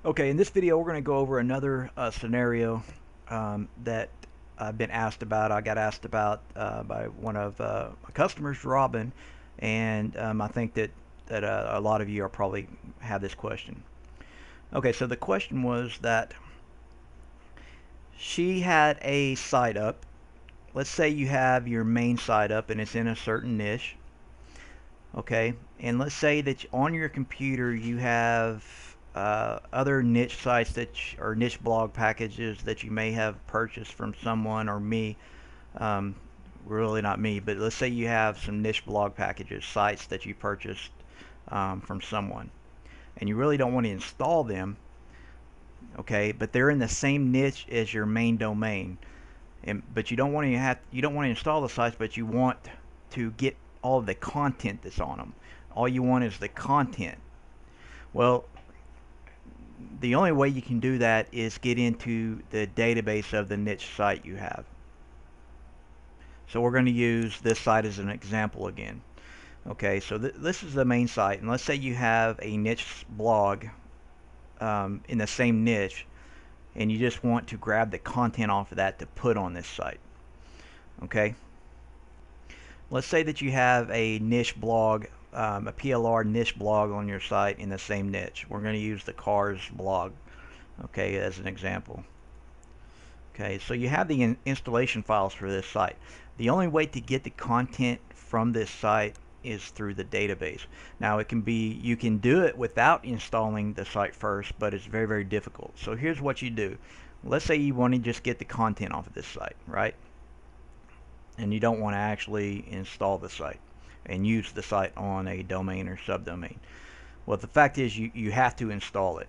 Okay, in this video, we're going to go over another scenario that I've been asked about. I got asked about by one of my customers, Robin, and I think that a lot of you are probably have this question. Okay, so the question was that she had a site up. Let's say you have your main site up and it's in a certain niche. Okay, and let's say that on your computer you have other niche sites or niche blog packages that you may have purchased from someone or me. Um, Really not me, but let's say you have some niche blog packages, sites that you purchased from someone, and you really don't want to install them. Okay, but they're in the same niche as your main domain, but you don't want to install the sites, but you want to get all of the content that's on them. All you want is the content. Well, the only way you can do that is get into the database of the niche site you have. So we're going to use this site as an example again. Okay, so this is the main site, and let's say you have a niche blog in the same niche, and you just want to grab the content off of that to put on this site. Okay, let's say that you have a niche blog, a PLR niche blog on your site in the same niche. We're going to use the cars blog, okay, as an example. Okay, so you have the installation files for this site. The only way to get the content from this site is through the database. Now you can do it without installing the site first, but it's very, very difficult. So here's what you do. Let's say you want to just get the content off of this site, right? And you don't want to actually install the site and use the site on a domain or subdomain. Well, the fact is you have to install it.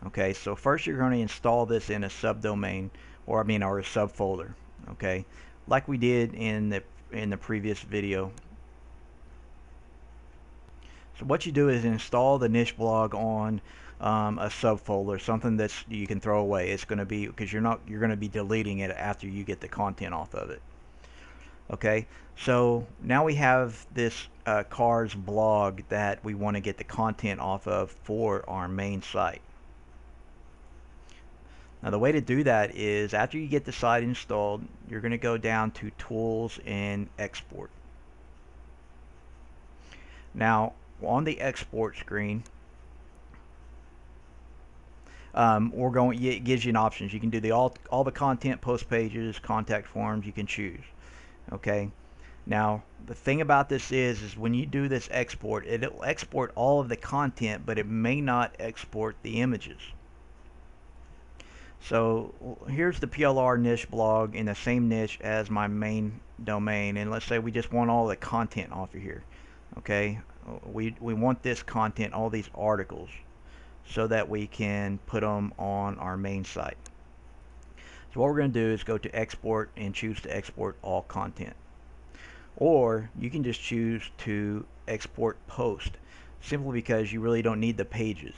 Okay, so first you're going to install this in a subdomain, or a subfolder. Okay, like we did in the previous video. So what you do is install the niche blog on a subfolder, something that you can throw away. It's going to be, because you're going to be deleting it after you get the content off of it. Okay, so now we have this cars blog that we want to get the content off of for our main site. Now the way to do that is after you get the site installed, you're going to go down to Tools and Export. Now on the export screen, it gives you an options. You can do all the content, post pages, contact forms. You can choose. Okay. Now the thing about this is when you do this export, it'll export all of the content, but it may not export the images. So here's the PLR niche blog in the same niche as my main domain, and let's say we just want all the content off of here. Okay, we want this content, all these articles, so that we can put them on our main site. So what we're going to do is go to export and choose to export all content, or you can just choose to export post, simply because you really don't need the pages.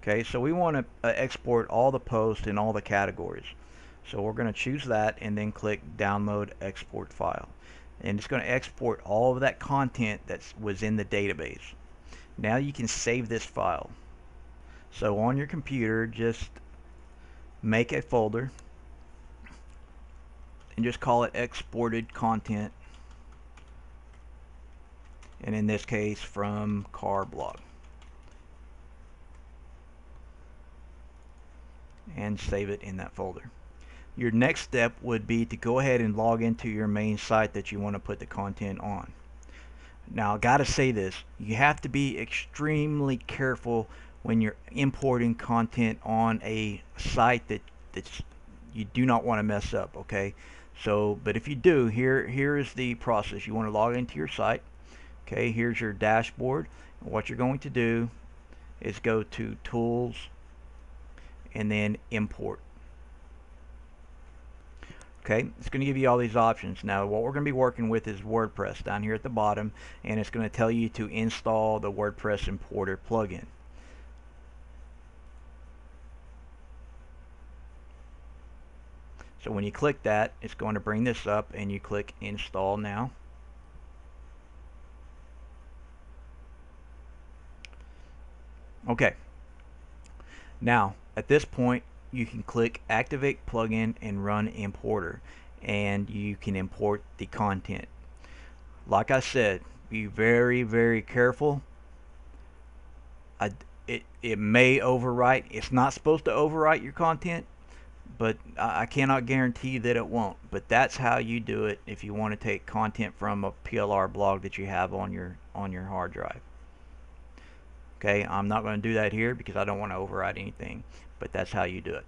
Okay, so we want to export all the posts and all the categories. So we're going to choose that and then click download export file. And it's going to export all of that content that was in the database. Now you can save this file. So on your computer, just make a folder and just call it exported content. And in this case, from car blog. And save it in that folder. Your next step would be to go ahead and log into your main site that you want to put the content on. Now I gotta say this, you have to be extremely careful when you're importing content on a site that you do not want to mess up. Okay, so but if you do, here is the process. You want to log into your site. Okay, here's your dashboard. What you're going to do is go to Tools and then Import. Okay, it's going to give you all these options. Now what we're going to be working with is WordPress down here at the bottom, and it's going to tell you to install the WordPress importer plugin. So when you click that, it's going to bring this up and you click install now. Okay, now at this point you can click activate plugin and run importer, and you can import the content. Like I said, be very careful. It may overwrite. It's not supposed to overwrite your content, but I cannot guarantee that it won't. But that's how you do it if you want to take content from a PLR blog that you have on your hard drive. Okay, I'm not going to do that here because I don't want to overwrite anything, but that's how you do it.